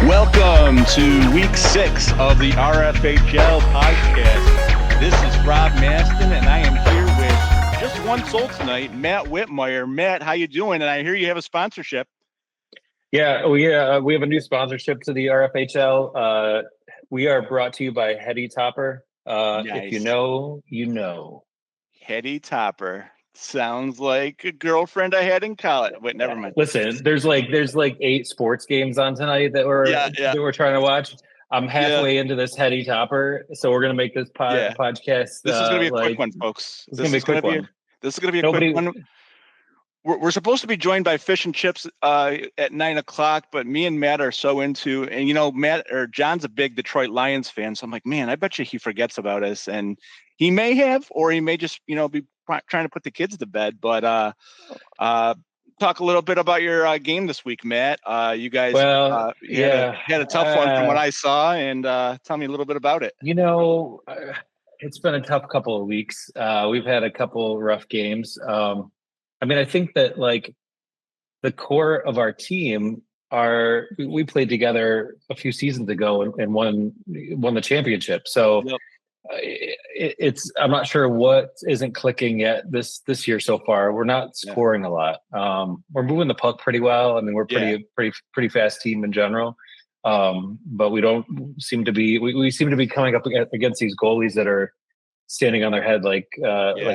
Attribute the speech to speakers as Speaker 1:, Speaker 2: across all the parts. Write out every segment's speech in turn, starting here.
Speaker 1: Welcome to week 6 of the RFHL podcast. This is Rob Maston, and I am here with just one soul tonight, Matt Whitmire. Matt, how you doing? And I hear you have a sponsorship.
Speaker 2: Yeah, we have a new sponsorship to the RFHL. We are brought to you by Heady Topper.
Speaker 1: Nice.
Speaker 2: If you know, you know.
Speaker 1: Heady Topper. Sounds like a girlfriend I had in college. Wait, never mind.
Speaker 2: Listen, there's like 8 sports games on tonight that we're trying to watch. I'm halfway into this Heady Topper, so we're gonna make this podcast.
Speaker 1: This is gonna be a quick one, folks.
Speaker 2: This is gonna be a quick one.
Speaker 1: This is gonna be a quick one. We're supposed to be joined by Fish and Chips at 9 o'clock, but me and Matt are so into, and Matt or John's a big Detroit Lions fan, so I'm like, man, I bet you he forgets about us, and he may have, or he may just be trying to put the kids to bed. But talk a little bit about your game this week, Matt. You guys had a tough one from what I saw, and tell me a little bit about it.
Speaker 2: It's been a tough couple of weeks. We've had a couple rough games. I think that the core of our team we played together a few seasons ago and won the championship. So
Speaker 1: yep.
Speaker 2: I'm not sure what isn't clicking yet this year so far. We're not scoring a lot. We're moving the puck pretty well. We're pretty fast team in general. But we don't seem to be. We seem to be coming up against these goalies that are standing on their head like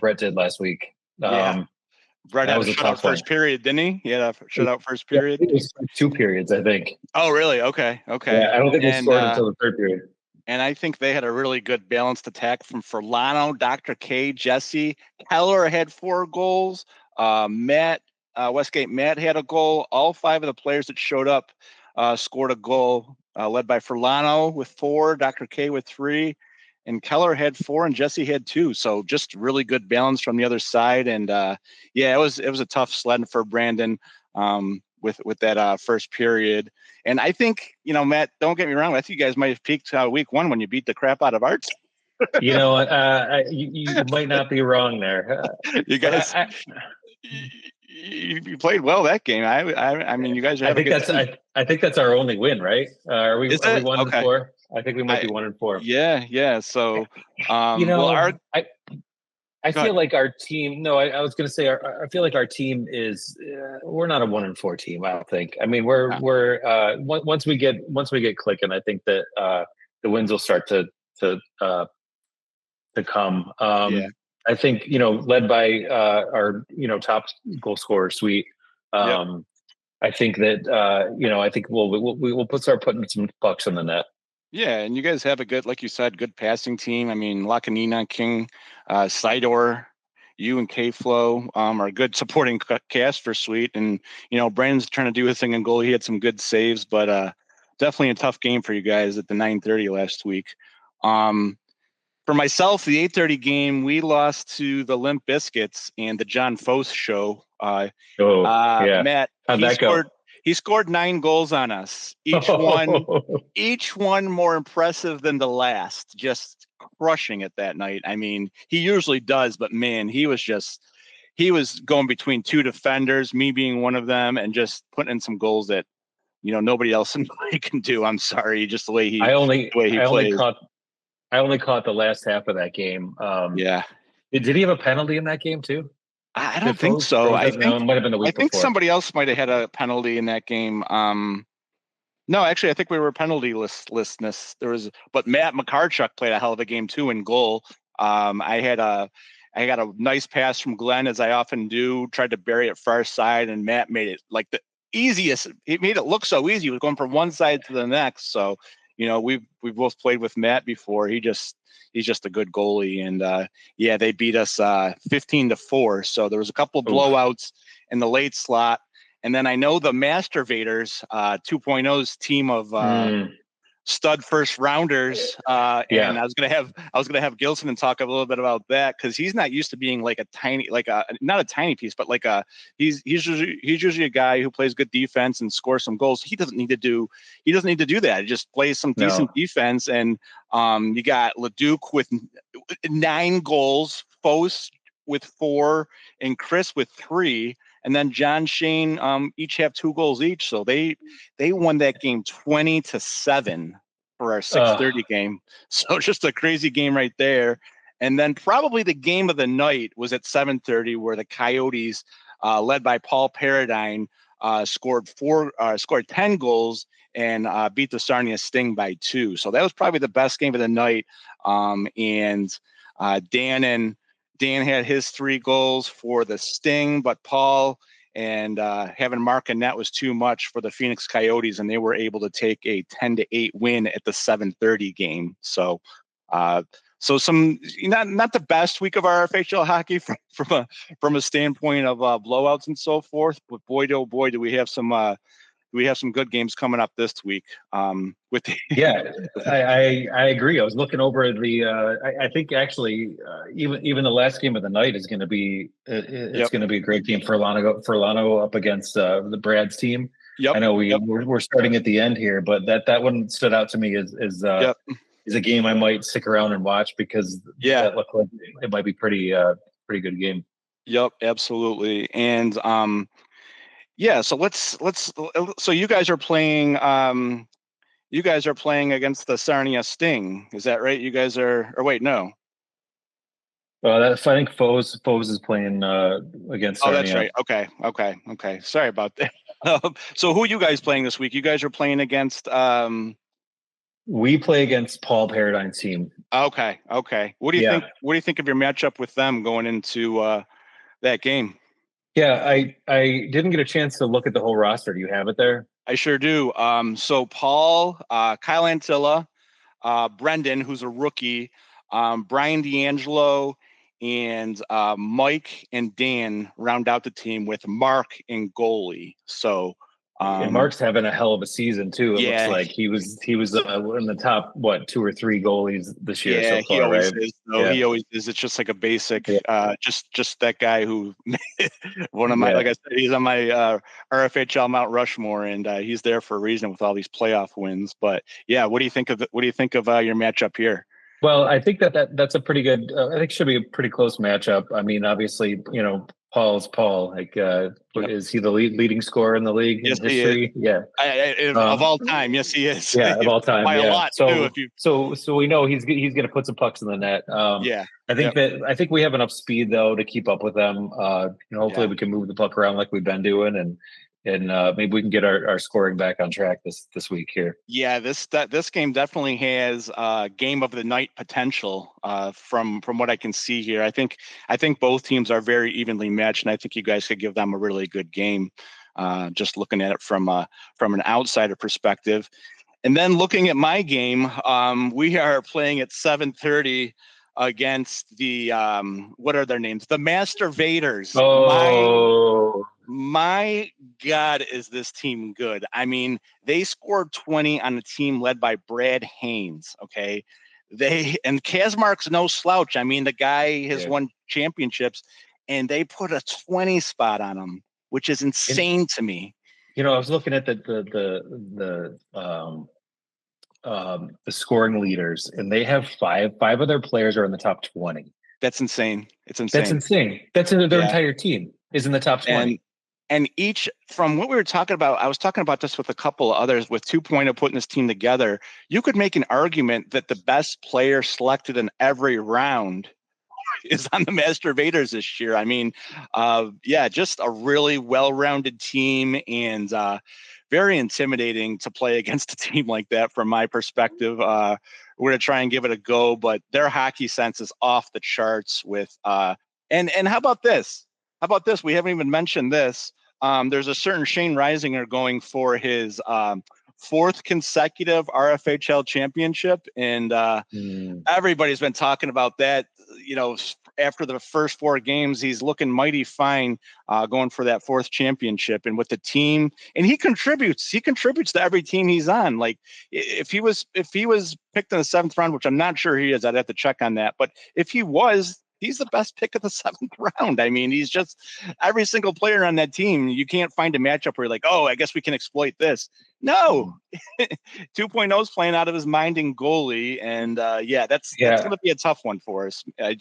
Speaker 2: Brett did last week.
Speaker 1: Brett had a shutout first period, didn't he? He had a shutout first period.
Speaker 2: It was 2 periods, I think.
Speaker 1: Oh, really? Okay.
Speaker 2: Yeah, I don't think they scored until the 3rd period.
Speaker 1: And I think they had a really good balanced attack from Furlano, Dr. K, Jesse. Keller had 4 goals. Westgate Matt had a goal. All 5 of the players that showed up scored a goal, led by Furlano with 4, Dr. K with 3, and Keller had 4, and Jesse had 2. So just really good balance from the other side. And it was a tough sled for Brandon with that first period. And I think, Matt, don't get me wrong, I think you guys might have peaked week 1 when you beat the crap out of Arts.
Speaker 2: You might not be wrong there.
Speaker 1: You guys, you played well that game. I mean, you guys are.
Speaker 2: I think that's our only win, right? Are we 1-4? I think we might be 1-4.
Speaker 1: Yeah. So,
Speaker 2: I feel like our team. No, I was going to say I feel like our team is. We're not a 1-4 team. I don't think. We're once we get clicking, I think that the wins will start to come. I think led by our top goal scorer, Sweet. I think that I think we'll start putting some pucks in the net.
Speaker 1: Yeah, and you guys have a good, like you said, good passing team. Lakanina, King, Sidor, you and K-Flow are a good supporting cast for Sweet. And, Brandon's trying to do his thing in goal. He had some good saves, but definitely a tough game for you guys at the 9:30 last week. For myself, the 8:30 game, we lost to the Limp Biscuits and the John Fosse show. Matt,
Speaker 2: how'd that go?
Speaker 1: He scored 9 goals on us. Each one more impressive than the last. Just crushing it that night. He usually does, but man, he was going between 2 defenders, me being one of them, and just putting in some goals that nobody else in the league can do. I'm sorry, just the way he played.
Speaker 2: I only caught the last half of that game. Did he have a penalty in that game too?
Speaker 1: I don't think so.
Speaker 2: It might have been the week before.
Speaker 1: Somebody else might have had a penalty in that game. No, actually, I think we were penalty-lessness. But Matt McCarchuk played a hell of a game too in goal. I got a nice pass from Glenn, as I often do. Tried to bury it far side, and Matt made it like the easiest. He made it look so easy. He was going from one side to the next. So, we've both played with Matt before. He's just a good goalie, and they beat us 15-4. So there was a couple blowouts in the late slot, and then I know the Masturbators 2.0's team of stud first rounders. And I was gonna have Gilson talk a little bit about that, because he's not used to being like a tiny, not a tiny piece, but he's usually a guy who plays good defense and scores some goals. He doesn't need to do that. He just plays some decent defense. And you got Leduc with 9 goals, Fos with 4, and Chris with 3. And then John Shane each have 2 goals each. So they won that game 20-7 for our 6:30 game. So just a crazy game right there. And then probably the game of the night was at 7:30, where the Coyotes, led by Paul Paradine, scored 10 goals and beat the Sarnia Sting by 2. So that was probably the best game of the night. And Dan had his 3 goals for the Sting, but Paul and having Mark and net was too much for the Phoenix Coyotes, and they were able to take a 10-8 win at the 7:30 game. So, some not the best week of RFHL hockey from a standpoint of blowouts and so forth, but boy, oh boy, do we have some good games coming up this week.
Speaker 2: I agree. I was looking over I think actually even the last game of the night is going to be going to be a great game for Lano up against the Brad's team.
Speaker 1: Yep.
Speaker 2: I know we're starting at the end here, but that one stood out to me is a game I might stick around and watch, because that looked like it might be pretty good game.
Speaker 1: Yep, absolutely. And so you guys are playing against the Sarnia Sting. Is that right? You guys are, or wait, no.
Speaker 2: I think Fos is playing against Sarnia.
Speaker 1: Oh, that's right. Okay. Sorry about that. So who are you guys playing this week? You guys are playing against
Speaker 2: we play against Paul Paradine's team.
Speaker 1: Okay. What do you think? What do you think of your matchup with them going into that game?
Speaker 2: Yeah, I didn't get a chance to look at the whole roster. Do you have it there?
Speaker 1: I sure do. So Paul, Kyle Antilla, Brendan, who's a rookie, Brian D'Angelo, and Mike and Dan round out the team with Mark and goalie. So
Speaker 2: and Mark's having a hell of a season too. It looks like he was in the top 2 or 3 goalies this year so far.
Speaker 1: He always
Speaker 2: right?
Speaker 1: is. He always is. It's just like a basic, just that guy who one of my like I said, he's on my RFHL Mount Rushmore, and he's there for a reason with all these playoff wins. But what do you think of your matchup here?
Speaker 2: Well, I think that's a pretty good. I think it should be a pretty close matchup. I mean, obviously, Paul's Paul. Like, is he the leading scorer in the league in history?
Speaker 1: Yeah, of all time. Yes, he is.
Speaker 2: Yeah, of all time.
Speaker 1: By a lot too.
Speaker 2: So we know he's going to put some pucks in the net. I think we have enough speed though to keep up with them. Hopefully we can move the puck around like we've been doing, and maybe we can get our scoring back on track this week here.
Speaker 1: Yeah, this game definitely has game of the night potential from what I can see here. I think both teams are very evenly matched, and I think you guys could give them a really good game. Just looking at it from an outsider perspective, and then looking at my game, we are playing at 7:30 against the what are their names? The Master Vaders.
Speaker 2: Oh.
Speaker 1: My God, is this team good? I mean, they scored 20 on a team led by Brad Haynes. Okay. And Kazmark's no slouch. I mean, the guy has won championships, and they put a 20 spot on him, which is insane to me.
Speaker 2: I was looking at the scoring leaders, and they have five of their players are in the top 20.
Speaker 1: That's insane. It's insane.
Speaker 2: That's insane. That's their entire team is in the top 20.
Speaker 1: And each, from what we were talking about, I was talking about this with a couple of others with 2 Point putting this team together. You could make an argument that the best player selected in every round is on the Master Vaders this year. I mean, just a really well-rounded team, and very intimidating to play against a team like that from my perspective. We're going to try and give it a go, but their hockey sense is off the charts with and how about this? We haven't even mentioned this. There's a certain Shane Reisinger going for his 4th consecutive RFHL championship, and everybody's been talking about that, after the first 4 games, he's looking mighty fine, going for that 4th championship. And with the team, and he contributes to every team he's on. Like if he was picked in the 7th round, which I'm not sure he is, I'd have to check on that. But if he was, he's the best pick of the 7th round. I mean, he's just every single player on that team. You can't find a matchup where you're like, oh, I guess we can exploit this. No, 2.0 is playing out of his mind in goalie. And that's going to be a tough one for us.
Speaker 2: I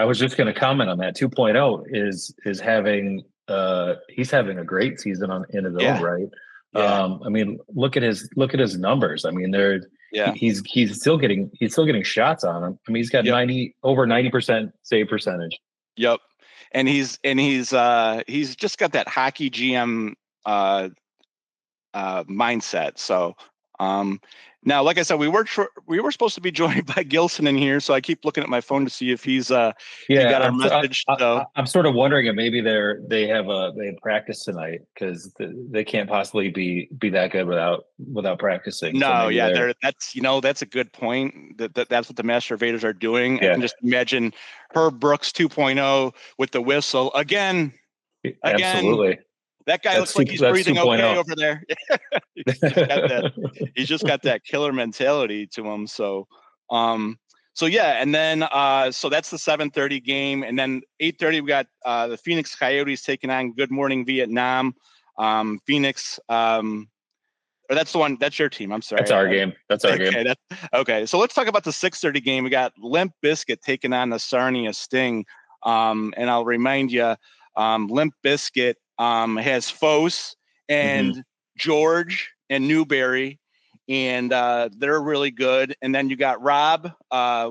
Speaker 2: was just going to comment on that. 2.0 is having he's having a great season in his own right.
Speaker 1: Yeah.
Speaker 2: I mean, look at his numbers. I mean, he's still getting shots on him. I mean, he's got over 90% save percentage.
Speaker 1: Yep. And he's just got that hockey GM mindset. So now, like I said, we were supposed to be joined by Gilson in here, so I keep looking at my phone to see if he got our message.
Speaker 2: I'm sort of wondering if maybe they have practice tonight, because they can't possibly be that good without practicing.
Speaker 1: No, so that's a good point. That's what the Master Evaders are doing. Yeah. I can just imagine Herb Brooks 2.0 with the whistle again.
Speaker 2: Absolutely.
Speaker 1: That guy looks like he's breathing okay over there. He's just got that killer mentality to him. So, and then so that's the 7:30 game, and then 8:30 we got the Phoenix Coyotes taking on Good Morning Vietnam. Phoenix, or that's the one. That's your team. I'm sorry.
Speaker 2: That's our game. Game.
Speaker 1: Okay. So let's talk about the 6:30 game. We got Limp Bizkit taking on the Sarnia Sting. And I'll remind you, Limp Bizkit has Fosse and George and Newberry, and they're really good. And then you got Rob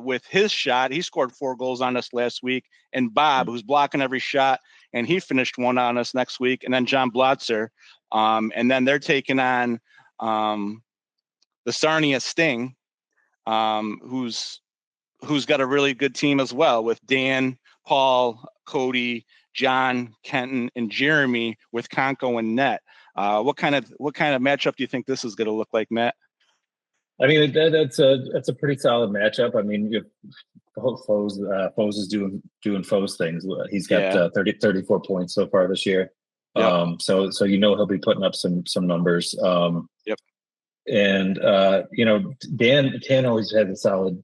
Speaker 1: with his shot. He scored 4 goals on us last week. And Bob, who's blocking every shot, and he finished 1 on us next week. And then John Blotzer. And then they're taking on the Sarnia Sting, who's got a really good team as well, with Dan, Paul, Cody, John, Kenton, and Jeremy, with Conco and net. What kind of matchup do you think this is going to look like, Matt?
Speaker 2: I mean, that's a pretty solid matchup. I mean, Fosse is doing Fosse things. He's got 34 points so far this year. Yep. So he'll be putting up some numbers.
Speaker 1: Yep.
Speaker 2: And Dan always has a solid.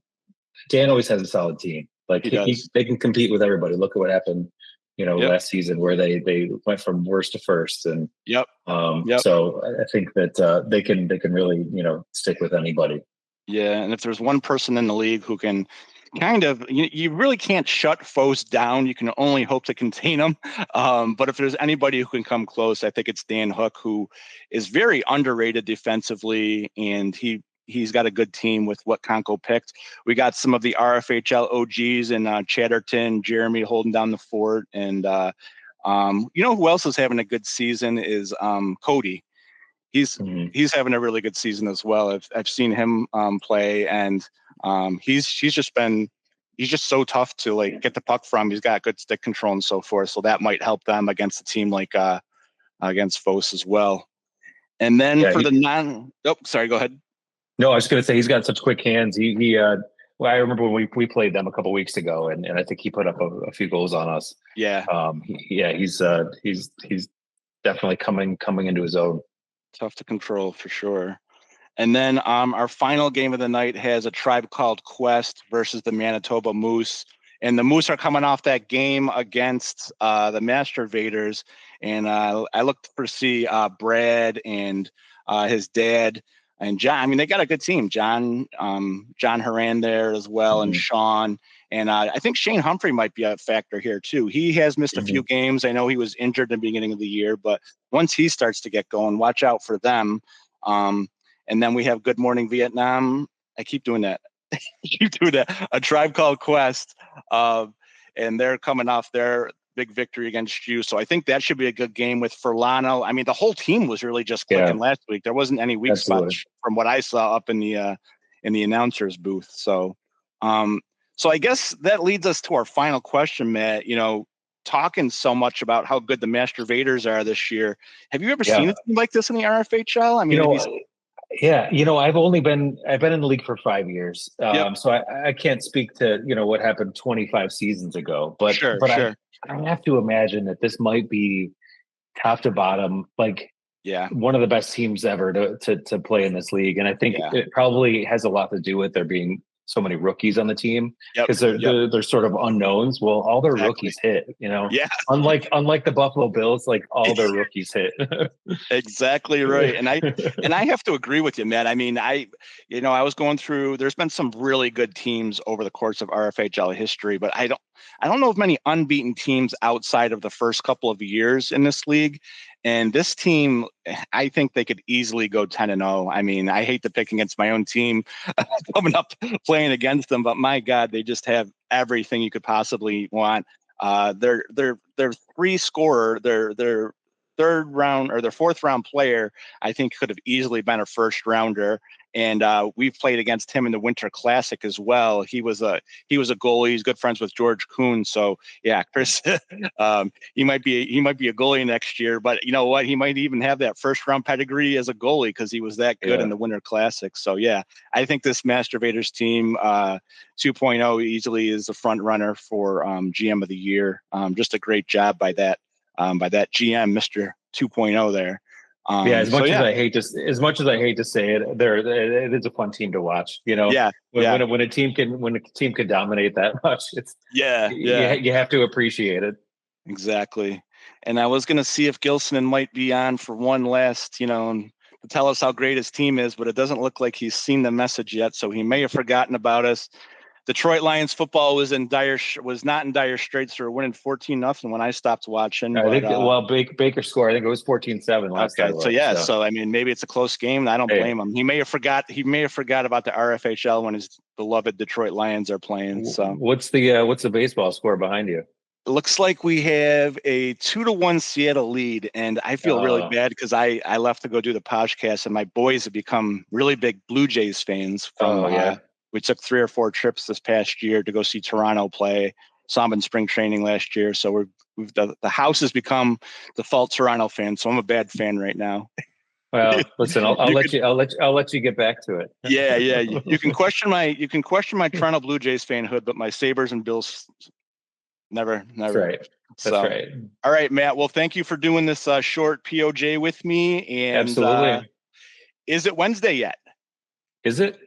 Speaker 2: Dan always has a solid team. Like they can compete with everybody. Look at what happened, last season, where they went from worst to first. And so I think that they can really stick with anybody.
Speaker 1: Yeah, and if there's one person in the league who can kind of, you really can't shut Fosse down. You can only hope to contain them. But if there's anybody who can come close, I think it's Dan Hook, who is very underrated defensively, and he's got a good team with what Conco picked. We got some of the RFHL OGs and Chatterton, Jeremy holding down the fort. And who else is having a good season is Cody. He's having a really good season as well. I've seen him play, and he's just so tough to get the puck from. He's got good stick control and so forth. So that might help them against a team like against Fosse as well. And then sorry, go ahead.
Speaker 2: No, I was going to say he's got such quick hands. I remember when we played them a couple weeks ago, and I think he put up a few goals on us.
Speaker 1: Yeah.
Speaker 2: He's definitely coming into his own.
Speaker 1: Tough to control for sure. And then our final game of the night has a Tribe Called Quest versus the Manitoba Moose. And the Moose are coming off that game against the Master Evaders. And I looked to see Brad and his dad and John. I mean, they got a good team. John Haran there as well, and Sean. And I think Shane Humphrey might be a factor here too. He has missed a few games. I know he was injured in the beginning of the year, but once he starts to get going, watch out for them. And then we have Good Morning Vietnam. I keep doing that. A Tribe Called Quest. And they're coming off their big victory against you. So I think that should be a good game with Furlano. I mean, the whole team was really just clicking last week. There wasn't any weak spots from what I saw up in the announcer's booth. So I guess that leads us to our final question, Matt. Talking so much about how good the Master Evaders are this year. Have you ever seen a team like this in the RFHL? I mean,
Speaker 2: Yeah, I've been in the league for 5 years,
Speaker 1: Yep.
Speaker 2: so I can't speak to what happened 25 seasons ago, but
Speaker 1: Sure.
Speaker 2: but I
Speaker 1: Sure.
Speaker 2: I have to imagine that this might be top to bottom, like
Speaker 1: Yeah.
Speaker 2: one of the best teams ever to play in this league, and I think
Speaker 1: Yeah.
Speaker 2: it probably has a lot to do with there being so many rookies on the team
Speaker 1: Yep.
Speaker 2: because they're,
Speaker 1: Yep.
Speaker 2: they're sort of unknowns. Well, all their
Speaker 1: Exactly.
Speaker 2: rookies hit,
Speaker 1: Yeah.
Speaker 2: unlike the Buffalo Bills, like all their rookies hit.
Speaker 1: Exactly right. And I have to agree with you, Matt. I mean, I was going through, there's been some really good teams over the course of RFHL history, but I don't know of many unbeaten teams outside of the first couple of years in this league. And this team, I think they could easily go 10-0. I mean, I hate to pick against my own team coming up playing against them, but my God, they just have everything you could possibly want. Their three scorer, their third round or their fourth round player, I think could have easily been a first rounder. And we've played against him in the Winter Classic as well. He was a goalie. He's good friends with George Kuhn. So yeah, Chris, he might be a goalie next year. But you know what? He might even have that first round pedigree as a goalie because he was that good in the Winter Classic. So yeah, I think this Masturbators team 2.0 easily is the front runner for GM of the year. Just a great job by that GM, Mr. 2.0 there.
Speaker 2: Yeah, as
Speaker 1: So
Speaker 2: much as
Speaker 1: yeah,
Speaker 2: I hate to say it, it is a fun team to watch.
Speaker 1: yeah,
Speaker 2: when
Speaker 1: yeah,
Speaker 2: when a team can dominate that much,
Speaker 1: yeah, yeah,
Speaker 2: you have to appreciate it.
Speaker 1: exactly. And I was going to see if Gilson might be on for one last, and to tell us how great his team is, but it doesn't look like he's seen the message yet. So he may have forgotten about us. Detroit Lions football was not in dire straits. They were winning 14-0 when I stopped watching.
Speaker 2: I
Speaker 1: But
Speaker 2: think Baker scored. I think it was 14-7 last time I
Speaker 1: okay, so
Speaker 2: looked.
Speaker 1: yeah,
Speaker 2: So
Speaker 1: so I mean, maybe it's a close game. I don't
Speaker 2: hey,
Speaker 1: blame him. He may have forgot. He may have forgot about the RFHL when his beloved Detroit Lions are playing. So
Speaker 2: what's the baseball score behind you?
Speaker 1: it looks like we have a 2-1 Seattle lead, and I feel really bad because I left to go do the podcast, and my boys have become really big Blue Jays fans.
Speaker 2: Yeah.
Speaker 1: We took 3 or 4 trips this past year to go see Toronto play. Saw them in spring training last year, so the house has become default Toronto fan. So I'm a bad fan right now.
Speaker 2: Well, listen, I'll
Speaker 1: You
Speaker 2: let
Speaker 1: could,
Speaker 2: you get back to it.
Speaker 1: yeah, yeah. You can question my Toronto Blue Jays fanhood, but my Sabres and Bills never,
Speaker 2: That's
Speaker 1: never.
Speaker 2: right. That's
Speaker 1: So,
Speaker 2: right.
Speaker 1: all right, Matt. Well, thank you for doing this short POJ with me. And
Speaker 2: Absolutely.
Speaker 1: is it Wednesday yet?
Speaker 2: Is it?